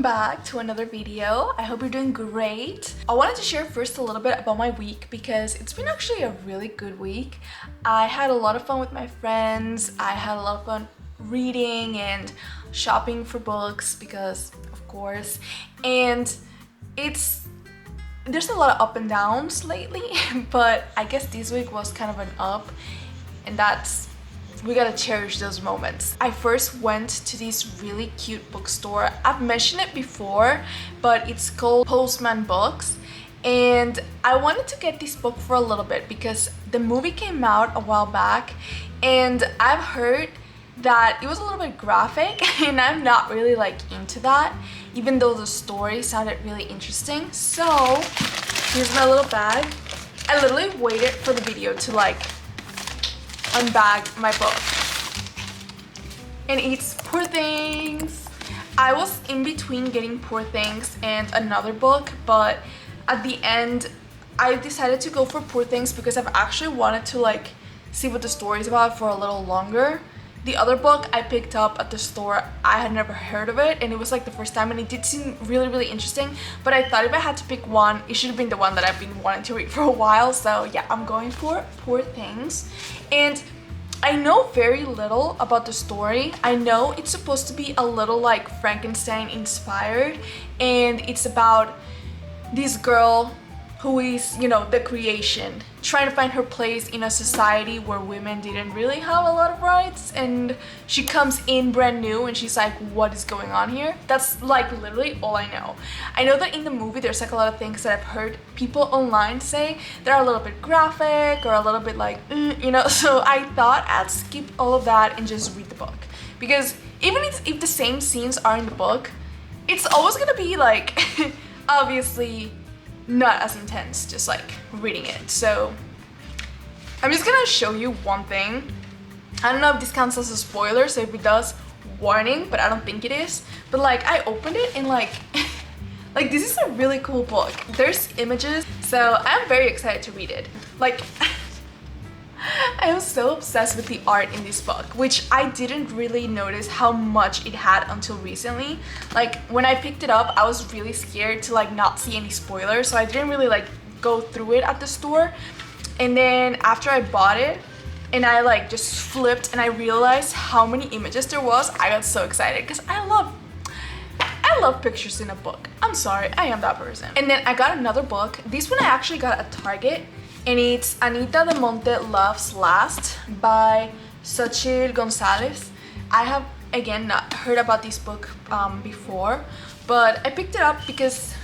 back to another video. I hope you're doing great. I wanted to share first a little bit about my week because it's been actually a really good week. I had a lot of fun with my friends. I had a lot of fun reading and shopping for books because of course, and there's a lot of up and downs lately, but I guess this week was kind of an up, and we gotta cherish those moments. I first went to this really cute bookstore. I've mentioned it before, but it's called Postman Books, and I wanted to get this book for a little bit because the movie came out a while back, and I've heard that it was a little bit graphic, and I'm not really like into that, even though the story sounded really interesting. So here's my little bag. I literally waited for the video to like unbag my book, and it's Poor Things. I was in between getting Poor Things and another book, but at the end I decided to go for Poor Things because I've actually wanted to like see what the story is about for a little longer. The other book I picked up at the store, I had never heard of it, and it was like the first time, and it did seem really interesting, but I thought if I had to pick one, it should have been the one that I've been wanting to read for a while. So yeah, I'm going for Poor Things. And I know very little about the story. I know it's supposed to be a little like Frankenstein inspired, and it's about this girl who is, you know, the creation, trying to find her place in a society where women didn't really have a lot of rights, and she comes in brand new and she's like, what is going on here? That's like literally all I know. I know that in the movie there's like a lot of things that I've heard people online say that are a little bit graphic or a little bit like, you know, so I thought I'd skip all of that and just read the book, because even if the same scenes are in the book, it's always gonna be like obviously not as intense just like reading it. So I'm just gonna show you one thing. I don't know if this counts as a spoiler, so if it does, warning, but I don't think it is. But like I opened it and like like this is a really cool book. There's images, so I'm very excited to read it. Like I am so obsessed with the art in this book, which I didn't really notice how much it had until recently. Like when I picked it up, I was really scared to like not see any spoilers, so I didn't really like go through it at the store. And then after I bought it and I like just flipped and I realized how many images there was, I got so excited because I love pictures in a book. I'm sorry, I am that person. And then I got another book. This one I actually got at Target, and it's Anita de Monte Loves Last by Xochitl Gonzalez. I have again not heard about this book before, but I picked it up because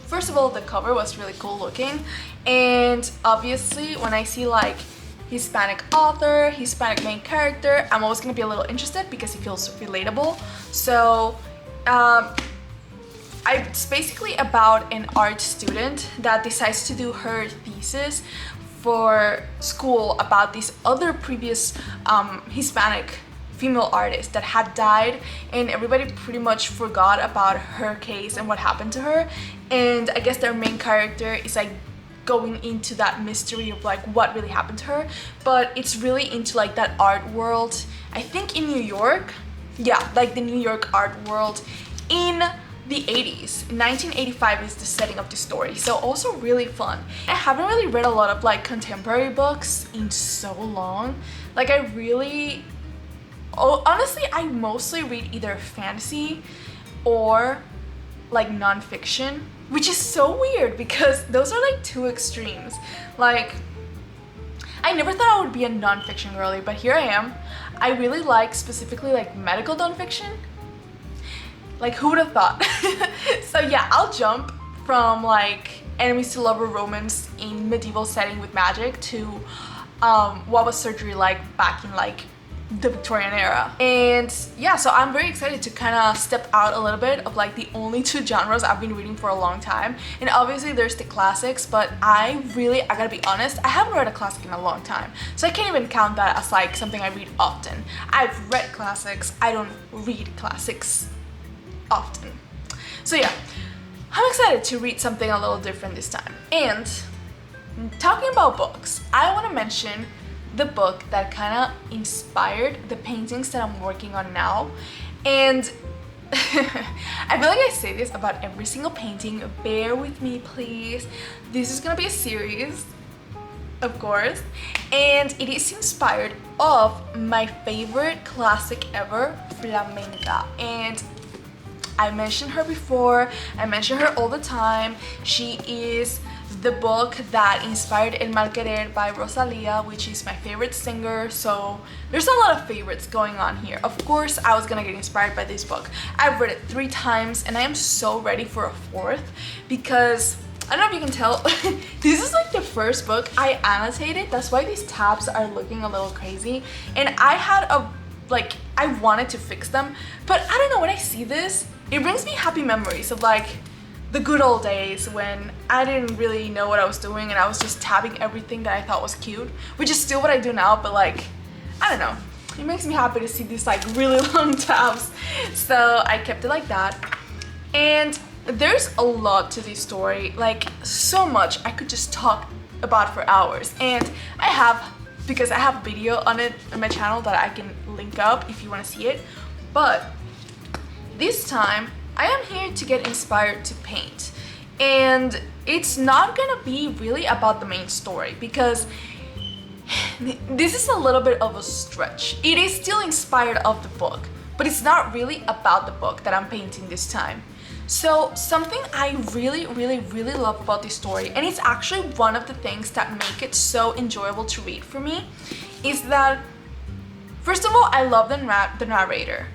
first of all the cover was really cool looking, and obviously when I see like Hispanic author, Hispanic main character, I'm always gonna be a little interested because it feels relatable. So it's basically about an art student that decides to do her thesis for school about this other previous Hispanic female artist that had died, and everybody pretty much forgot about her case and what happened to her. And I guess their main character is like going into that mystery of like what really happened to her, but it's really into like that art world, I think in New York. Yeah, like the New York art world in the 80s. 1985 is the setting of the story, so also really fun. I haven't really read a lot of like contemporary books in so long. Like honestly, I mostly read either fantasy or like nonfiction, which is so weird because those are like two extremes. Like I never thought I would be a nonfiction girly, but here I am. I really like specifically like medical nonfiction. Like who would have thought? So yeah, I'll jump from like enemies to lover romance in medieval setting with magic to what was surgery like back in like the Victorian era. And yeah, so I'm very excited to kind of step out a little bit of like the only two genres I've been reading for a long time. And obviously there's the classics, but I gotta be honest, I haven't read a classic in a long time, so I can't even count that as like something I read often. I've read classics, I don't read classics often. So yeah, I'm excited to read something a little different this time. And talking about books, I want to mention the book that kind of inspired the paintings that I'm working on now. And I feel like I say this about every single painting. Bear with me, please. This is gonna be a series, of course, and it is inspired of my favorite classic ever, Flamenca. And I mentioned her before, I mention her all the time. She is the book that inspired El Mal Querer by Rosalía, which is my favorite singer, so there's a lot of favorites going on here. Of course, I was gonna get inspired by this book. I've read it 3 times and I am so ready for a 4th because I don't know if you can tell, this is like the first book I annotated. That's why these tabs are looking a little crazy. And I had I wanted to fix them, but I don't know, when I see this, it brings me happy memories of like the good old days when I didn't really know what I was doing and I was just tabbing everything that I thought was cute, which is still what I do now, but like, I don't know. It makes me happy to see these like really long tabs. So I kept it like that. And there's a lot to this story, like so much I could just talk about for hours. And I have, because I have a video on it on my channel that I can link up if you want to see it. But this time I am here to get inspired to paint, and it's not gonna be really about the main story because this is a little bit of a stretch. It is still inspired of the book, but it's not really about the book that I'm painting this time. So something I really love about this story, and it's actually one of the things that make it so enjoyable to read for me, is that first of all, I love the narrator.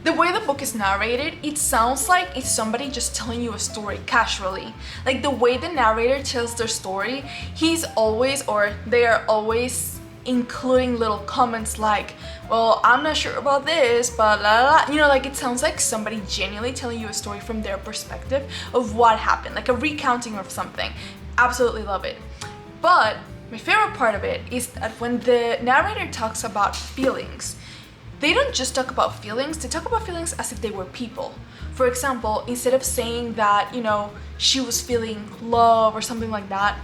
The way the book is narrated, it sounds like it's somebody just telling you a story casually. Like the way the narrator tells their story, he's always, or they are always including little comments like, well, I'm not sure about this, but la la la. You know, like it sounds like somebody genuinely telling you a story from their perspective of what happened, like a recounting of something. Absolutely love it. But my favorite part of it is that when the narrator talks about feelings, they don't just talk about feelings, they talk about feelings as if they were people. For example, instead of saying that, you know, she was feeling love or something like that,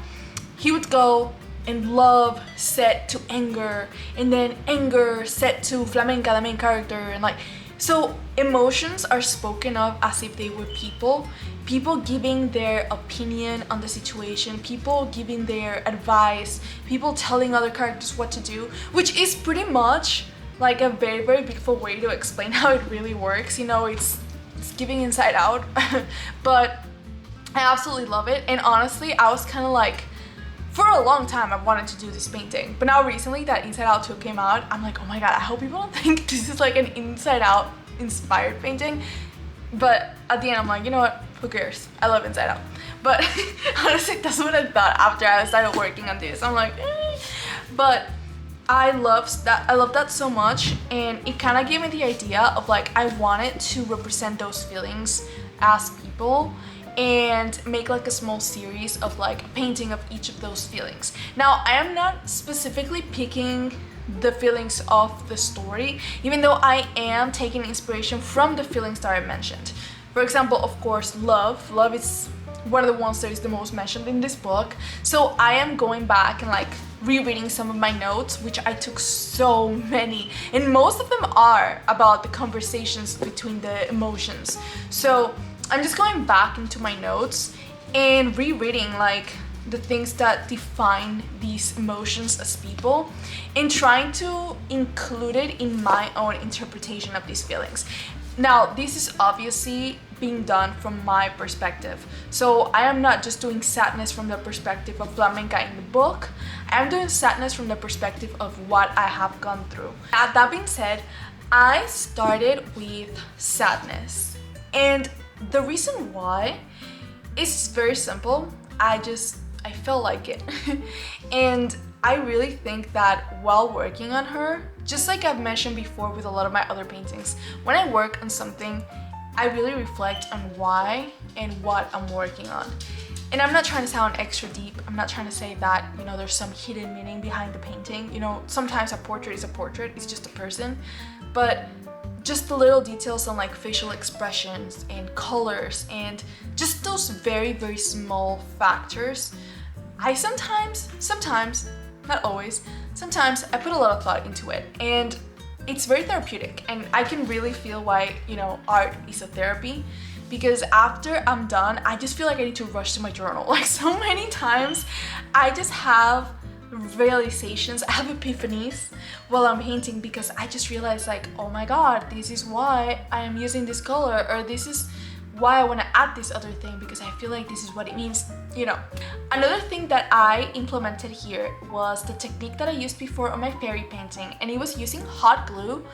he would go and love set to anger, and then anger set to Flamenca, the main character, and like, so emotions are spoken of as if they were people. People giving their opinion on the situation, people giving their advice, people telling other characters what to do, which is pretty much like a very beautiful way to explain how it really works. You know, it's giving Inside Out. But I absolutely love it. And honestly, I was kind of like, for a long time I wanted to do this painting, but now recently that Inside Out 2 came out, I'm like, oh my god, I hope people don't think this is like an Inside Out inspired painting. But at the end I'm like, you know what, who cares, I love Inside Out. But honestly, that's what I thought after I started working on this. I'm like, but I love that so much, and it kind of gave me the idea of like, I wanted to represent those feelings as people and make like a small series of like a painting of each of those feelings. Now, I am not specifically picking the feelings of the story, even though I am taking inspiration from the feelings that I mentioned. For example, of course, love is one of the ones that is the most mentioned in this book. So I am going back and like rereading some of my notes, which I took so many, and most of them are about the conversations between the emotions. So I'm just going back into my notes and rereading like the things that define these emotions as people, and trying to include it in my own interpretation of these feelings. Now, this is obviously being done from my perspective. So I am not just doing sadness from the perspective of Flamenca in the book. I am doing sadness from the perspective of what I have gone through. That being said, I started with sadness. And the reason why is very simple. I felt like it. And I really think that while working on her, just like I've mentioned before with a lot of my other paintings, when I work on something, I really reflect on why and what I'm working on. And I'm not trying to sound extra deep. I'm not trying to say that, you know, there's some hidden meaning behind the painting. You know, sometimes a portrait is a portrait, it's just a person. But just the little details on like facial expressions and colors and just those very small factors, I sometimes, not always, sometimes I put a lot of thought into it. And it's very therapeutic, and I can really feel why, you know, art is a therapy, because after I'm done, I just feel like I need to rush to my journal. Like, so many times I just have realizations, I have epiphanies while I'm painting, because I just realize like, oh my god, this is why I am using this color, or this is why I want to add this other thing, because I feel like this is what it means, you know. Another thing that I implemented here was the technique that I used before on my fairy painting, and it was using hot glue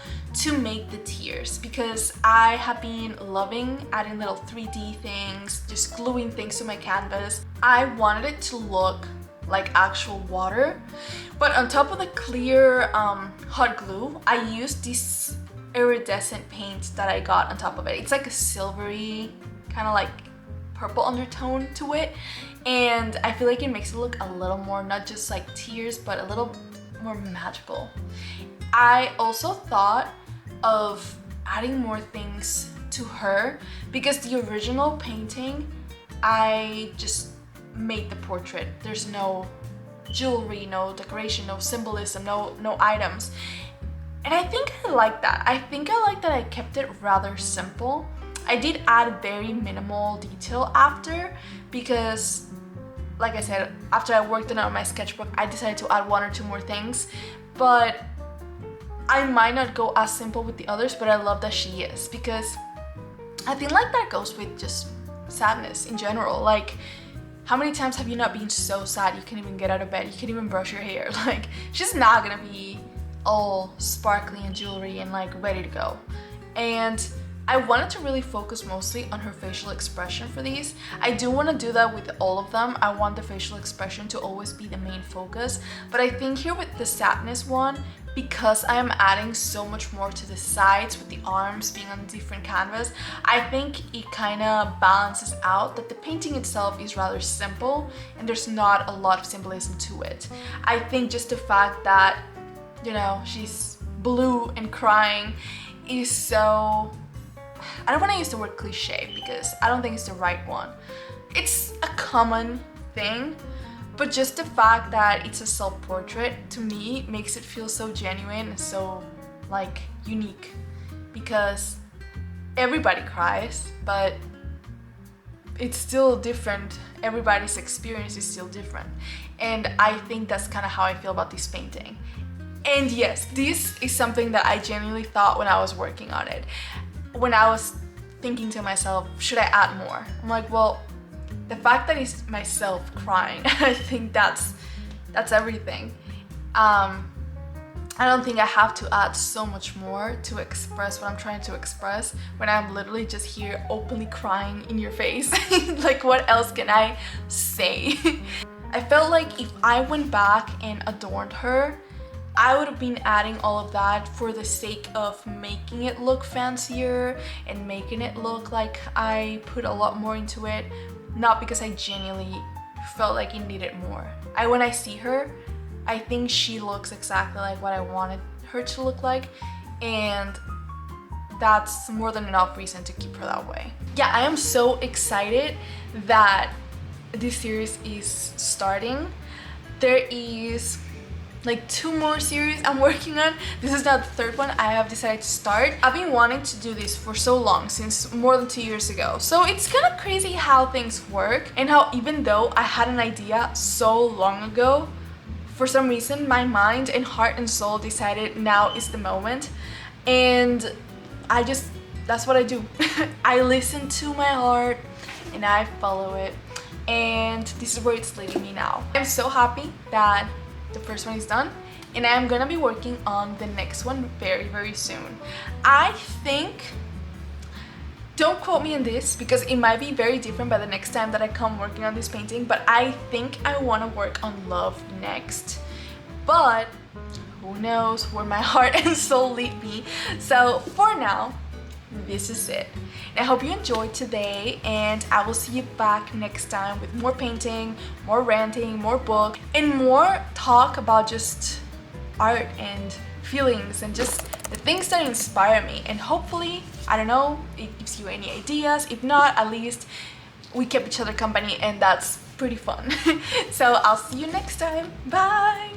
to make the tears, because I have been loving adding little 3D things, just gluing things to my canvas. I wanted it to look like actual water, but on top of the clear hot glue, I used this iridescent paint that I got on top of it. It's like a silvery kind of like purple undertone to it, and I feel like it makes it look a little more, not just like tears, but a little more magical. I also thought of adding more things to her, because the original painting, I just made the portrait. There's no jewelry, no decoration, no symbolism, no items. And I think I like that. I think I like that I kept it rather simple. I did add very minimal detail after, because like I said, after I worked on my sketchbook, I decided to add 1 or 2 more things, but I might not go as simple with the others, but I love that she is, because I think like that goes with just sadness in general. Like, how many times have you not been so sad you can't even get out of bed, you can't even brush your hair? Like, she's not gonna be all sparkly and jewelry and like ready to go. And I wanted to really focus mostly on her facial expression for these. I do want to do that with all of them. I want the facial expression to always be the main focus, but I think here with the sadness one, because I am adding so much more to the sides with the arms being on different canvas, I think it kind of balances out that the painting itself is rather simple and there's not a lot of symbolism to it. I think just the fact that, you know, she's blue and crying is so, I don't want to use the word cliche because I don't think it's the right one. It's a common thing, but just the fact that it's a self-portrait to me makes it feel so genuine and so like unique, because everybody cries, but it's still different. Everybody's experience is still different, and I think that's kind of how I feel about this painting. And yes, this is something that I genuinely thought when I was working on it. When I was thinking to myself, should I add more? I'm like, well, the fact that it's myself crying, I think that's everything. I don't think I have to add so much more to express what I'm trying to express when I'm literally just here openly crying in your face. Like, what else can I say? I felt like if I went back and adorned her, I would have been adding all of that for the sake of making it look fancier and making it look like I put a lot more into it, not because I genuinely felt like it needed more. When I see her, I think she looks exactly like what I wanted her to look like, and that's more than enough reason to keep her that way. Yeah, I am so excited that this series is starting. There is like 2 more series I'm working on. This is now the 3rd one I have decided to start. I've been wanting to do this for so long, since more than 2 years ago. So it's kind of crazy how things work, and how even though I had an idea so long ago, for some reason my mind and heart and soul decided now is the moment, and that's what I do. I listen to my heart and I follow it, and this is where it's leading me now. I'm so happy that the first one is done, and I'm gonna be working on the next one very, very soon. I think, don't quote me on this because it might be very different by the next time that I come working on this painting, but I think I want to work on love next. But who knows where my heart and soul lead me. So for now, this is it. And I hope you enjoyed today, and I will see you back next time with more painting, more ranting, more book, and more talk about just art and feelings and just the things that inspire me. And hopefully, I don't know, it gives you any ideas. If not, at least we keep each other company, and that's pretty fun. So I'll see you next time. Bye!